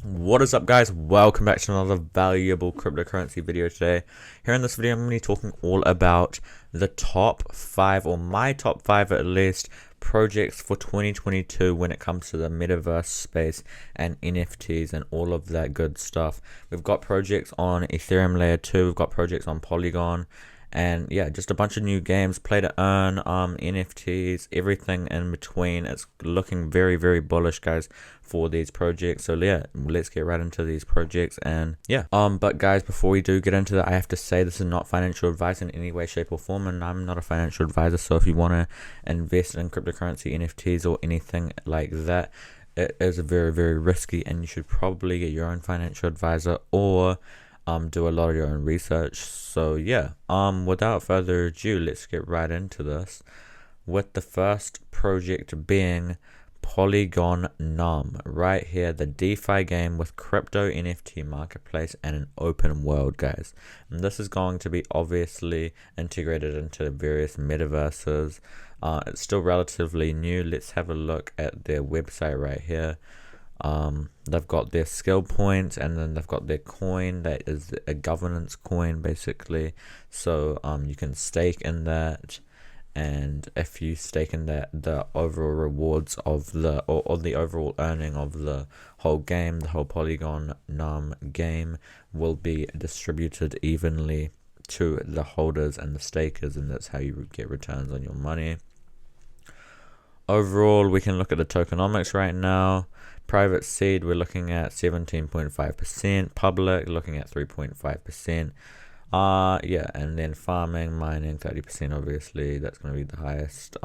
What is up, guys? Welcome back to another valuable cryptocurrency video today. Here in this video I'm going to be talking all about the top 5, or my top 5 at least, projects for 2022 when it comes to the metaverse space and NFTs and all of that good stuff. We've got projects on Ethereum layer 2, we've got projects on Polygon, and yeah, just a bunch of new games, play to earn, NFTs, everything in between. It's looking very, very bullish, guys, for these projects. So yeah, let's get right into these projects. And yeah, but guys, before we do get into that, I have to say this is not financial advice in any way, shape, or form, and I'm not a financial advisor. So if you want to invest in cryptocurrency, NFTs, or anything like that, it is very, very risky, and you should probably get your own financial advisor or do a lot of your own research. So yeah, without further ado, let's get right into this, with the first project being Polygonum. Right here, the DeFi game with crypto NFT marketplace and an open world, guys. And this is going to be obviously integrated into various metaverses. It's still relatively new. Let's have a look at their website right here. They've got their skill points, and then they've got their coin that is a governance coin, basically. So you can stake in that, and if you stake in that, the overall rewards of the or the overall earning of the whole game, the whole Polygonum game, will be distributed evenly to the holders and the stakers, and that's how you get returns on your money. Overall, we can look at the tokenomics right now. Private seed, we're looking at 17.5%. Public, looking at 3.5%. Yeah, and then farming, mining, 30%. Obviously, that's going to be the highest.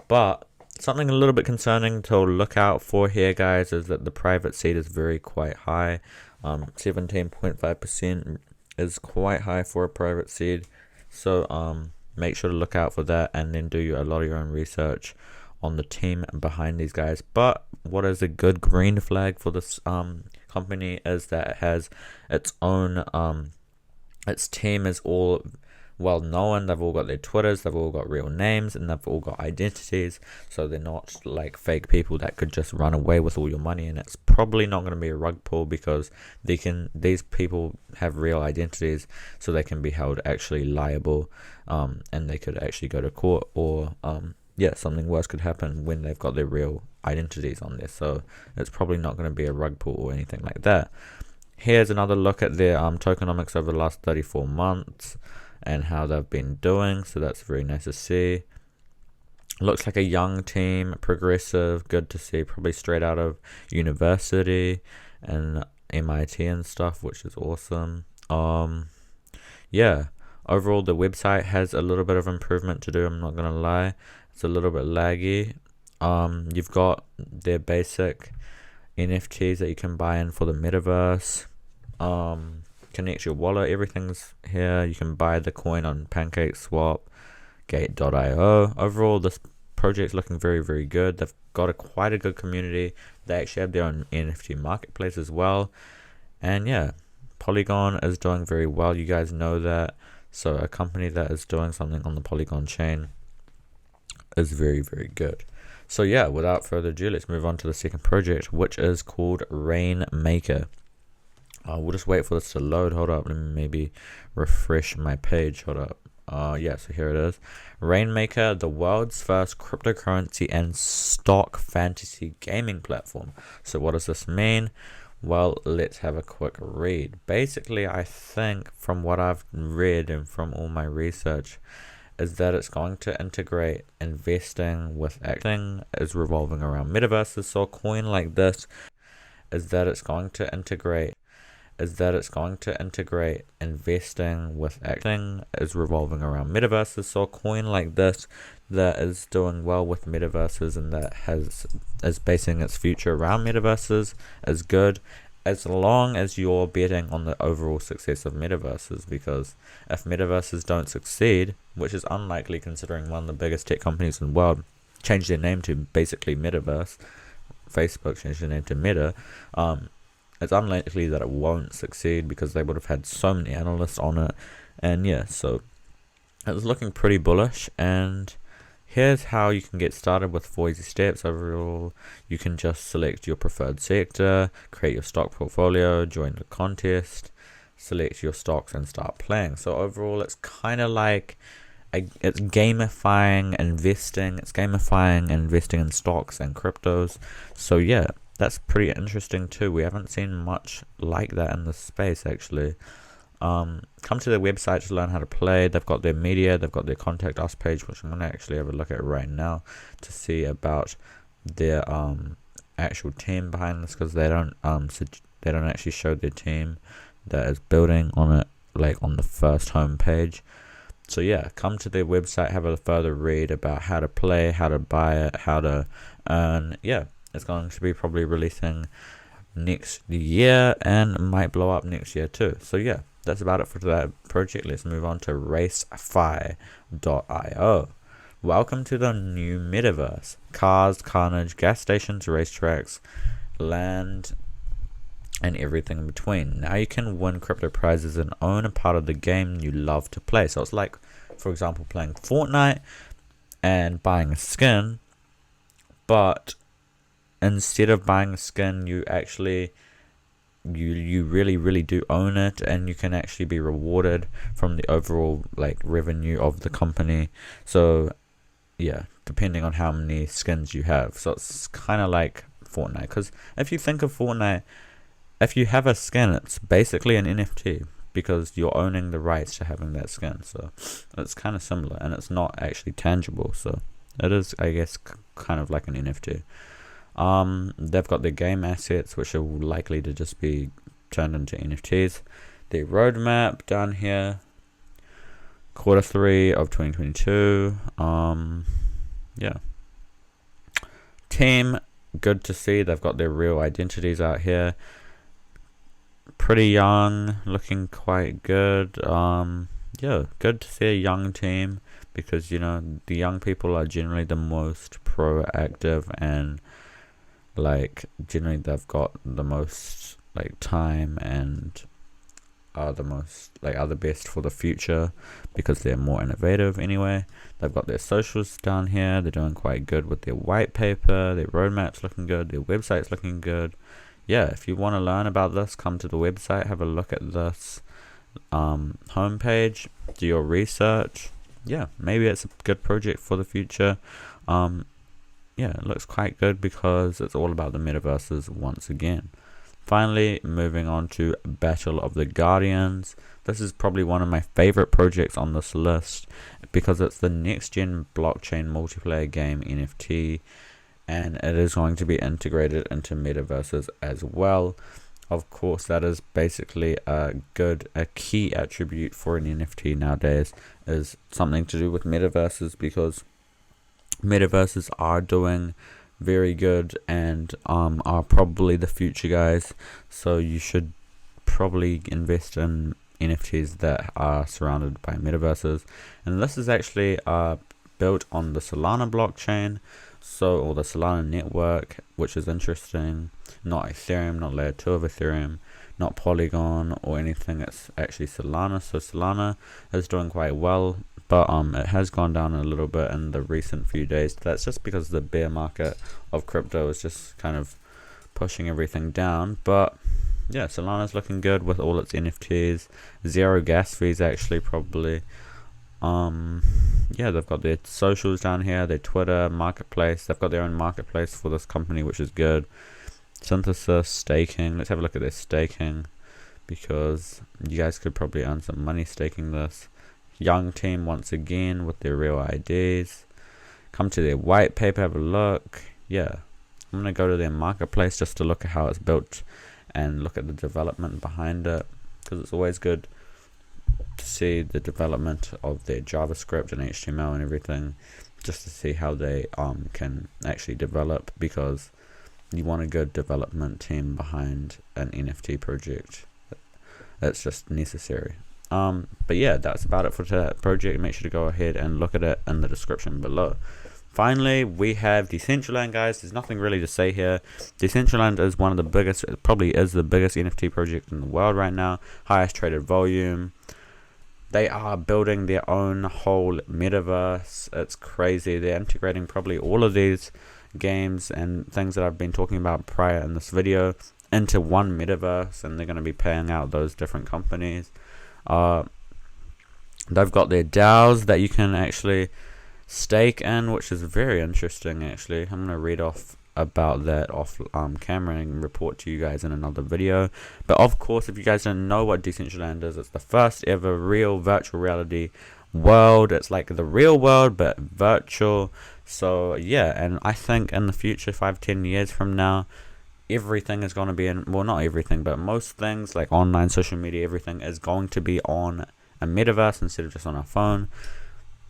But something a little bit concerning to look out for here, guys, is that the private seed is quite high. 17.5% is quite high for a private seed. So make sure to look out for that, and then do a lot of your own research on the team behind these guys. But what is a good green flag for this company is that it has its own its team is all well known. They've all got their Twitters, they've all got real names, and they've all got identities, so they're not like fake people that could just run away with all your money. And it's probably not going to be a rug pull, because these people have real identities, so they can be held actually liable, and they could actually go to court, or yeah, something worse could happen when they've got their real identities on there. So it's probably not going to be a rug pull or anything like that. Here's another look at their tokenomics over the last 34 months and how they've been doing. So that's very nice to see. Looks like a young team, progressive, good to see, probably straight out of university and MIT and stuff, which is awesome. Yeah, overall the website has a little bit of improvement to do, I'm not gonna lie. It's a little bit laggy. You've got their basic NFTs that you can buy in for the metaverse. Connect your wallet, everything's here. You can buy the coin on PancakeSwap, Gate.io. Overall, this project's looking very, very good. They've got quite a good community. They actually have their own NFT marketplace as well. And yeah, Polygon is doing very well. You guys know that. So a company that is doing something on the Polygon chain is very, very good. So yeah, without further ado, let's move on to the second project, which is called Rainmaker. We'll just wait for this to load. Hold up, let me maybe refresh my page. Hold up. Yeah, so here it is. Rainmaker, the world's first cryptocurrency and stock fantasy gaming platform. So what does this mean? Well, let's have a quick read. Basically, I think from what I've read and from all my research, is that it's going to integrate investing with acting, is revolving around metaverses. So a coin like this is that it's going to integrate investing with acting, is revolving around metaverses. So a coin like this that is doing well with metaverses and that is basing its future around metaverses is good, as long as you're betting on the overall success of metaverses. Because if metaverses don't succeed, which is unlikely considering one of the biggest tech companies in the world changed their name to basically Metaverse, Facebook changed their name to Meta, it's unlikely that it won't succeed, because they would have had so many analysts on it. And yeah, so it was looking pretty bullish. And Here's how you can get started with 4 easy steps. Overall, you can just select your preferred sector, create your stock portfolio, join the contest, select your stocks and start playing. So overall, it's kind of like it's gamifying investing. It's gamifying investing in stocks and cryptos. So yeah, that's pretty interesting too. We haven't seen much like that in the space actually. Come to their website to learn how to play. They've got their media, they've got their contact us page, which I'm going to actually have a look at right now to see about their actual team behind this, because they don't actually show their team that is building on it, like on the first home page. So yeah, come to their website, have a further read about how to play, how to buy it, how to earn. Yeah, it's going to be probably releasing next year and might blow up next year too. So yeah, that's about it for that project. Let's move on to Racefi.io. Welcome to the new metaverse. Cars, carnage, gas stations, racetracks, land, and everything in between. Now you can win crypto prizes and own a part of the game you love to play. So it's like, for example, playing Fortnite and buying a skin, but instead of buying a skin, you actually you really do own it, and you can actually be rewarded from the overall like revenue of the company. So yeah, depending on how many skins you have. So it's kind of like Fortnite, because if you think of Fortnite, if you have a skin, it's basically an NFT because you're owning the rights to having that skin. So it's kind of similar, and it's not actually tangible. So it is, I guess, kind of like an NFT. They've got their game assets, which are likely to just be turned into NFTs. Their roadmap down here, Q3 of 2022. Yeah. Team, good to see. They've got their real identities out here. Pretty young, looking quite good. Yeah, good to see a young team, because you know the young people are generally the most proactive, and like generally they've got the most like time and are the most like are the best for the future because they're more innovative anyway. They've got their socials down here. They're doing quite good with their white paper. Their roadmap's looking good. Their website's looking good. Yeah, if you want to learn about this, come to the website, have a look at this homepage, do your research. Yeah, maybe it's a good project for the future. Yeah, it looks quite good because it's all about the metaverses once again. Finally, moving on to Battle of the Guardians. This is probably one of my favorite projects on this list because it's the next gen blockchain multiplayer game NFT, and it is going to be integrated into metaverses as well. Of course, that is basically a key attribute for an NFT nowadays, is something to do with metaverses, because metaverses are doing very good and are probably the future, guys. So you should probably invest in NFTs that are surrounded by metaverses. And this is actually built on the Solana blockchain, or the Solana network, which is interesting. Not Ethereum, not layer 2 of Ethereum, not Polygon or anything. It's actually Solana. So Solana is doing quite well, but it has gone down a little bit in the recent few days. That's just because the bear market of crypto is just kind of pushing everything down. But yeah, Solana's looking good with all its NFTs. Zero gas fees, actually, probably. Yeah, they've got their socials down here, their Twitter, marketplace. They've got their own marketplace for this company, which is good. Synthesis, staking. Let's have a look at their staking, because you guys could probably earn some money staking this. Young team once again with their real IDs. Come to their white paper, have a look. Yeah, I'm going to go to their marketplace just to look at how it's built and look at the development behind it, because it's always good to see the development of their JavaScript and HTML and everything, just to see how they can actually develop, because you want a good development team behind an NFT project. That's just necessary. But yeah, that's about it for that project. Make sure to go ahead and look at it in the description below. Finally, we have Decentraland, guys. There's nothing really to say here. Decentraland is one of the biggest, it probably is the biggest NFT project in the world right now. Highest traded volume. They are building their own whole metaverse. It's crazy. They're integrating probably all of these games and things that I've been talking about prior in this video into one metaverse, and they're going to be paying out those different companies. They've got their DAOs that you can actually stake in, which is very interesting. Actually, I'm going to read off about that off camera and report to you guys in another video. But of course, if you guys don't know what Decentraland is, it's the first ever real virtual reality world. It's like the real world but virtual. So yeah, and I think in the future, 5-10 years from now, everything is going to be in, well, not everything, but most things like online, social media, everything is going to be on a metaverse instead of just on our phone.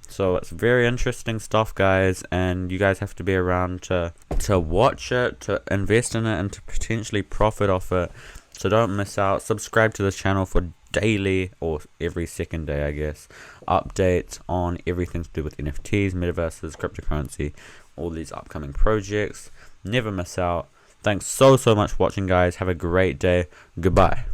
So it's very interesting stuff, guys, and you guys have to be around to watch it, to invest in it, and to potentially profit off it. So don't miss out. Subscribe to this channel for daily, or every second day I guess, updates on everything to do with NFTs, metaverses, cryptocurrency, all these upcoming projects. Never miss out. Thanks so much for watching, guys. Have a great day. Goodbye.